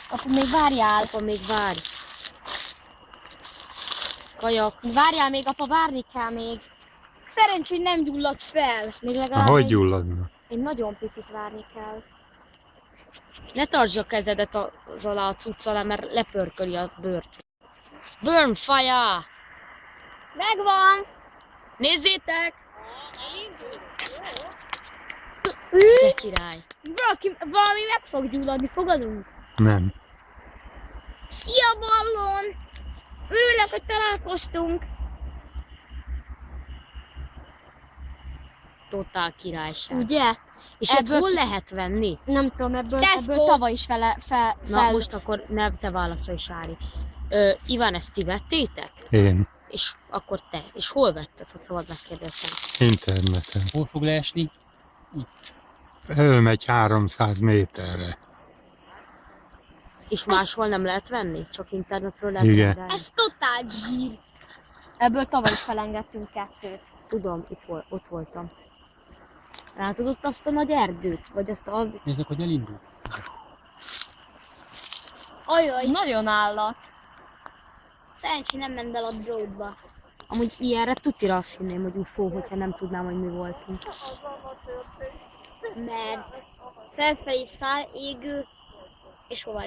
Apu, még várjál. Apa, még várj. Kajak. Várjál még, apa, várni kell még. Szerencsé, hogy nem gyulladsz fel. Még legalább Hogy gyulladna? Egy nagyon picit várni kell. Ne tartsd a kezedet az alá a cucc alá, mert lepörköli a bőrt. Burn fire! Megvan! Nézzétek! Te király! Valami meg fog gyulladni, fogadunk? Nem. Szia, Ballon! Örülök, hogy találkoztunk. Totál királyság. Ugye? És Ebből ebből hol lehet venni? Nem tudom, ebből Tesco. tavaly is Na most akkor ne te válaszolj, Sári. Iván, ezt ti vettétek? Én. És akkor te. És hol vetted, ha szabad megkérdeztem? Interneten. Hol fog leesni? Elmegy 300 méterre. És máshol nem lehet venni? Csak internetről lehet Igen. rendelni? Ez totál zsír. Ebből tavaly is felengedtünk 2. Tudom, ott voltam. Látod ott azt a nagy erdőt? Vagy azt a... Nézzük, hogy elindul. Ajaj, nagyon állat. Szerencsé nem ment el a drótba. Amúgy ilyenre tutira azt hinném, hogy UFO, hogyha nem tudnám, hogy mi voltunk. Mert felfelé száll, égő, és hova